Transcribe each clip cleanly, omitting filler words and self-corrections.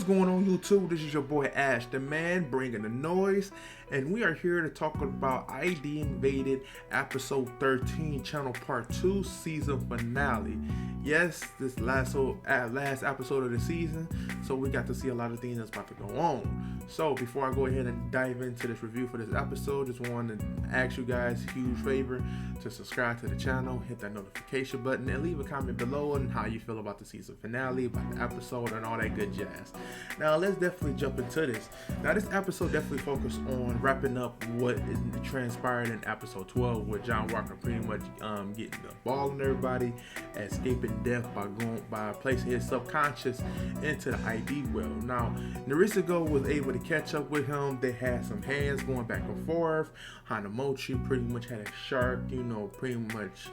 What's going on YouTube? This is your boy AshTheMan bringing the noise, and we are here to talk about ID Invaded episode 13, channel part 2, season finale. Yes, this last episode of the season, so we got to see a lot of things that's about to go on. So before I go ahead and dive into this review for this episode, just wanted to ask you guys a huge favor to subscribe to the channel, hit that notification button, and leave a comment below on how you feel about the season finale, about the episode, and all that good jazz. Now let's definitely jump into this. Now this episode definitely focused on wrapping up what transpired in episode 12, with John Walker pretty much getting the ball on everybody, escaping death by placing his subconscious into the ID well. Now Narisigo was able to catch up with him. They had some hands going back and forth. Hanamochi pretty much had a shark, pretty much,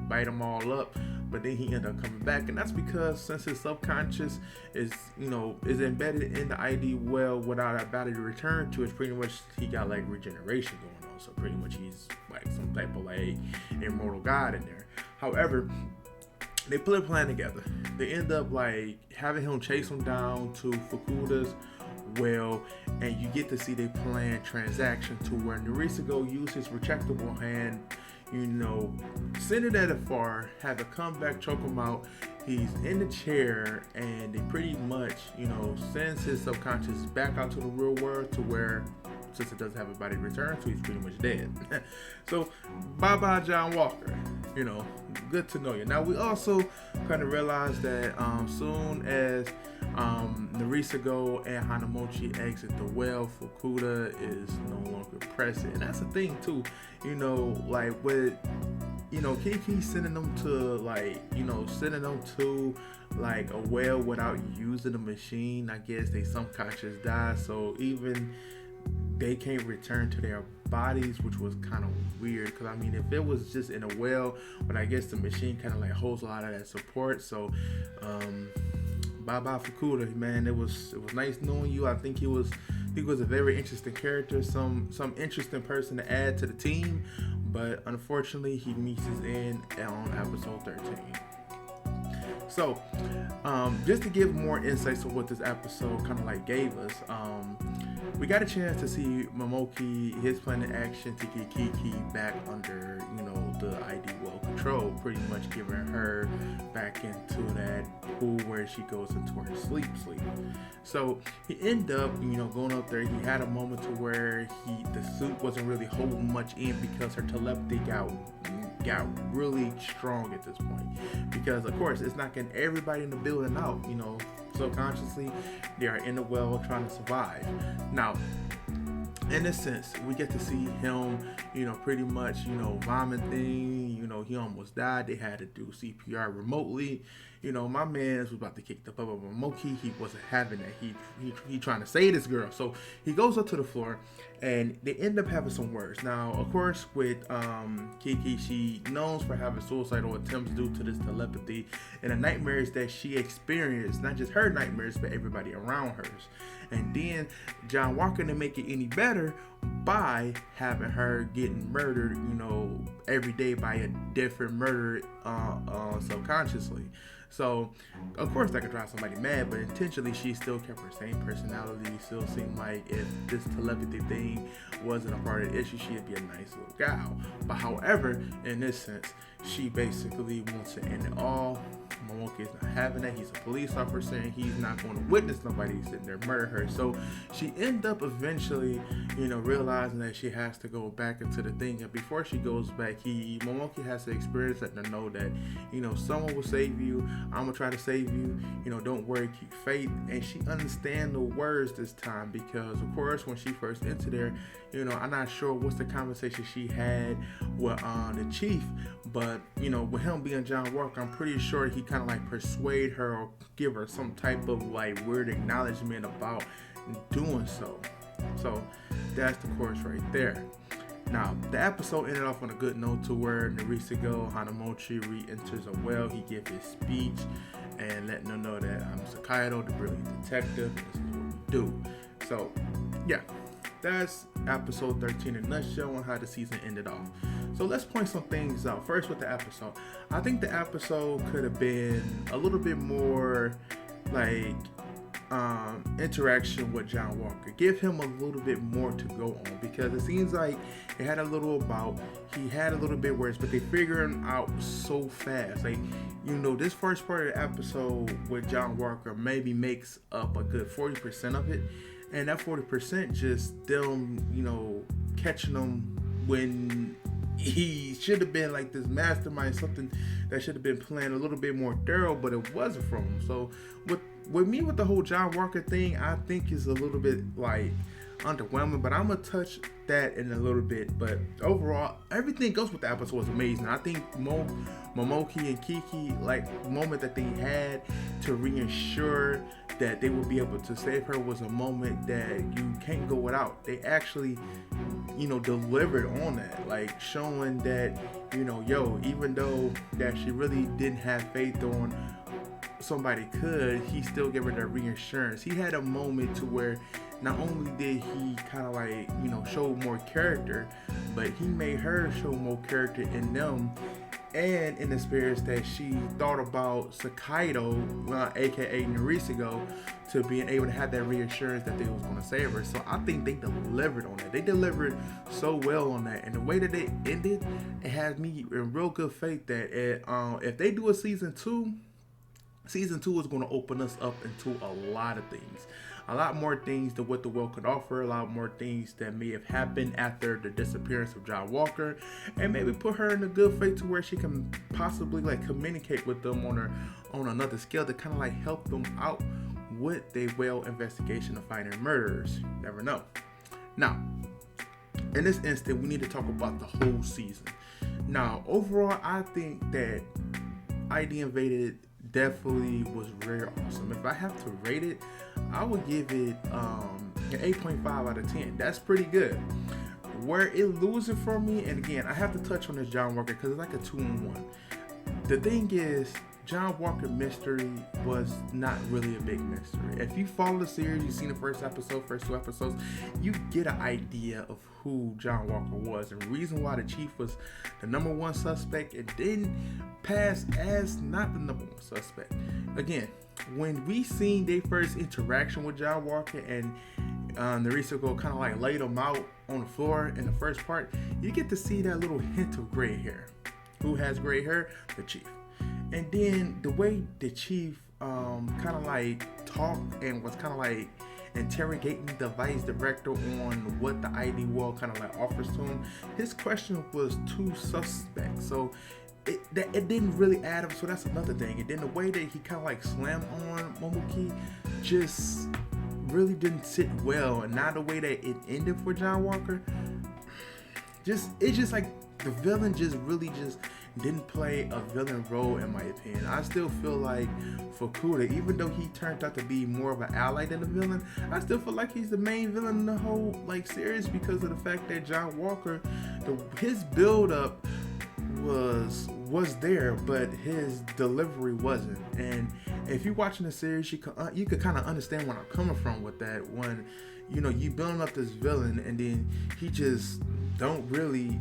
bite them all up, but then he ended up coming back, and that's because since his subconscious is embedded in the ID well without a body to return to, it's pretty much he got like regeneration going on. So pretty much he's like some type of like immortal god in there. However, they put a plan together. They end up like having him chase him down to Fukuda's well, and you get to see their planned transaction to where Narisigo used his retractable hand, send it at a far, have it come back, choke him out. He's in the chair, and they pretty much, sends his subconscious back out to the real world, to where, since it doesn't have a body to return to, he's pretty much dead. So bye-bye John Walker. Good to know you. Now we also kind of realized that soon as Narisigo and Hanamochi exit the well, Fukuda is no longer present. And that's the thing too, like with Kiki sending them to like a well without using the machine. I guess they subconscious died, so even they can't return to their bodies, which was kind of weird, because I mean, if it was just in a well, but I guess the machine kind of like holds a lot of that support. So bye bye Fukuda, man. It was nice knowing you. I think he was a very interesting character, some interesting person to add to the team, but unfortunately he meets his end on episode 13. So just to give more insights on what this episode kind of like gave us, we got a chance to see Momoki, his plan of action to get Kiki back under, the ID well control, pretty much giving her back into that pool where she goes into her sleep. So he ended up, going up there. He had a moment to where the suit wasn't really holding much in, because her telepathy got really strong at this point, because of course it's not getting everybody in the building out, subconsciously they are in the well trying to survive. Now in a sense, we get to see him, pretty much, vomiting, he almost died. They had to do CPR remotely. My man was about to kick the butt of Momoki. He wasn't having that. He trying to save this girl. So he goes up to the floor, and they end up having some words. Now, of course, with Kiki, she known for having suicidal attempts due to this telepathy and the nightmares that she experienced, not just her nightmares, but everybody around hers. And then John Walker to make it any better by having her getting murdered, every day by a different murder subconsciously. So of course that could drive somebody mad, but intentionally she still kept her same personality. Still seemed like if this telepathy thing wasn't a part of the issue, she'd be a nice little gal. But however, in this sense, she basically wants to end it all. Momoki is not having that. He's a police officer, and he's not going to witness nobody sitting there murder her. So she end up eventually, realizing that she has to go back into the thing. And before she goes back, Momoki has to experience letting her know that, someone will save you. I'm gonna try to save you. Don't worry, keep faith. And she understands the words this time, because of course when she first entered there, I'm not sure what's the conversation she had with the chief, but with him being John Walker, I'm pretty sure he kind of like persuade her or give her some type of like weird acknowledgement about doing so. So that's the course right there. Now the episode ended off on a good note, to where Narisigo Hanamochi re-enters a well. He gives his speech and letting them know that I'm Sakaido, the brilliant detective, and this is what we do. So yeah, that's episode 13 in a nutshell on how the season ended off. So let's point some things out. First with the episode, I think the episode could have been a little bit more like interaction with John Walker. Give him a little bit more to go on, because it seems like it had a little about, he had a little bit worse, but they figured him out so fast. Like, this first part of the episode with John Walker maybe makes up a good 40% of it, and that 40% just them, catching him when he should have been like this mastermind, something that should have been planned a little bit more thorough, but it wasn't from him. So with the whole John Walker thing, I think is a little bit like underwhelming, but I'm gonna touch that in a little bit. But overall, everything else with the episode was amazing. I think Momoki and Kiki, like, the moment that they had to reassure that they would be able to save her was a moment that you can't go without. They actually, delivered on that, like showing that, even though that she really didn't have faith on somebody could, he still gave her that reassurance. He had a moment to where not only did he kind of like, show more character, but he made her show more character in them, and in the spirits that she thought about Sakaido, aka Narisigo, to being able to have that reassurance that they was going to save her. So I think they delivered on that. They delivered so well on that, and the way that they ended, it has me in real good faith that if they do a season 2 is going to open us up into a lot of things. A lot more things than what the world could offer, a lot more things that may have happened after the disappearance of John Walker, and maybe put her in a good faith to where she can possibly like communicate with them on another scale to kind of like help them out with their well investigation of finding murderers. Never know. Now, in this instant, we need to talk about the whole season. Now, overall, I think that ID Invaded definitely was very awesome. If I have to rate it, I would give it an 8.5 out of 10. That's pretty good. Where it loses for me, and again, I have to touch on this John Walker because it's like a 2-in-1. The thing is, John Walker mystery was not really a big mystery. If you follow the series, you've seen the first 2 episodes, you get an idea of who John Walker was, and the reason why the chief was the number 1 suspect and didn't pass as not the number 1 suspect. Again, when we seen their first interaction with John Walker and Narisigo kind of like laid him out on the floor in the first part, you get to see that little hint of gray hair. Who has gray hair? The chief. And then the way the chief kind of like talked and was kind of like interrogating the vice director on what the ID world kind of like offers to him, his question was too suspect. So it didn't really add up. So that's another thing. And then the way that he kind of like slammed on Momoki just really didn't sit well. And now the way that it ended for John Walker, it's just like the villain just really just didn't play a villain role, in my opinion. I still feel like Fukuda, even though he turned out to be more of an ally than a villain, I still feel like he's the main villain in the whole like series, because of the fact that John Walker, his build up was there, but his delivery wasn't. And if you're watching the series, you could kind of understand where I'm coming from with that. When you building up this villain and then he just don't really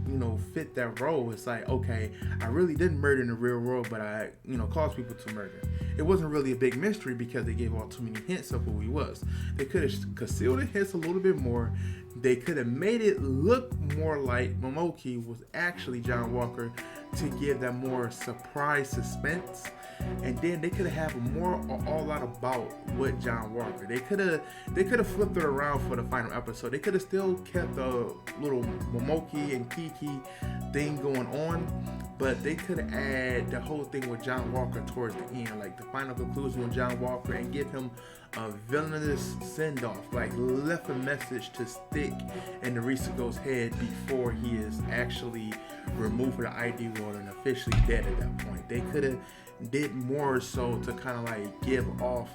fit that role. It's like, okay, I really didn't murder in the real world, but I caused people to murder. It wasn't really a big mystery because they gave all too many hints of who he was. They could have concealed the hints a little bit more. They could have made it look more like Momoki was actually John Walker to give that more surprise suspense. And then they could have had more all out about what John Walker. They could have flipped it around for the final episode. They could have still kept the little Momoki and Kiki thing going on, but they could have added the whole thing with John Walker towards the end, like the final conclusion with John Walker, and give him a villainous send-off, like left a message to stick in Narisigo's head before he is actually removed from the ID world and officially dead at that point. They could have did more so to kind of like give off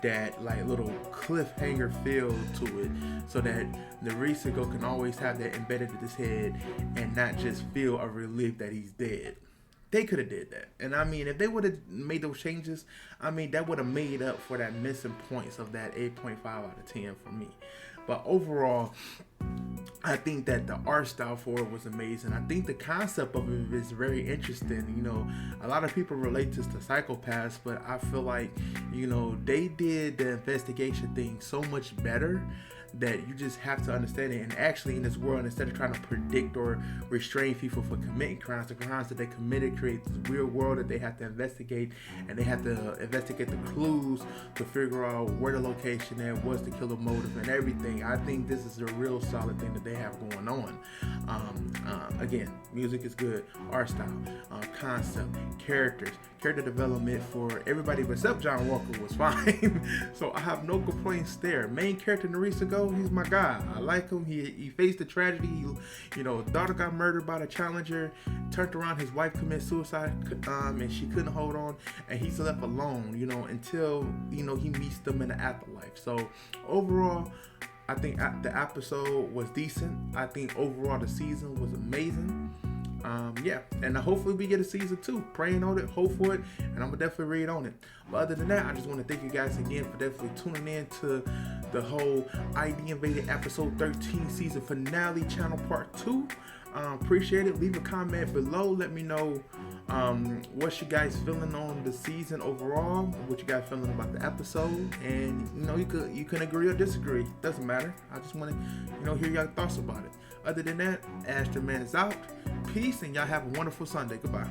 that like little cliffhanger feel to it, so that Narisigo can always have that embedded in his head and not just feel a relief that he's dead. They could have did that. And I mean, if they would have made those changes, I mean, that would have made up for that missing points of that 8.5 out of 10 for me. But overall, I think that the art style for it was amazing. I think the concept of it is very interesting. You know, a lot of people relate this to psychopaths, but I feel like, you know, they did the investigation thing so much better that you just have to understand it. And actually, in this world, instead of trying to predict or restrain people for committing crimes, the crimes that they committed create this weird world that they have to investigate, and they have to investigate the clues to figure out where the location is, what's the killer motive, and everything. I think this is a real solid thing that they have going on. Again, music is good, art style, concept, character development for everybody except John Walker was fine. So I have no complaints there. Main character Narisa Go, he's my guy. I like him. He faced the tragedy. You know, daughter got murdered by the challenger, turned around, his wife committed suicide, and she couldn't hold on, and he's left alone, you know, until, you know, he meets them in the afterlife. So overall, I think the episode was decent. I think overall the season was amazing. Yeah, and hopefully we get a season 2. Praying on it, hope for it, and I'm gonna definitely read on it. But other than that, I just want to thank you guys again for definitely tuning in to the whole ID Invaded episode 13 season finale channel part 2. Appreciate it. Leave a comment below. Let me know what you guys feeling on the season overall, what you guys feeling about the episode, and you know, you can agree or disagree. Doesn't matter. I just want to, you know, hear your thoughts about it. Other than that, AshTheMan is out. Peace, and y'all have a wonderful Sunday. Goodbye.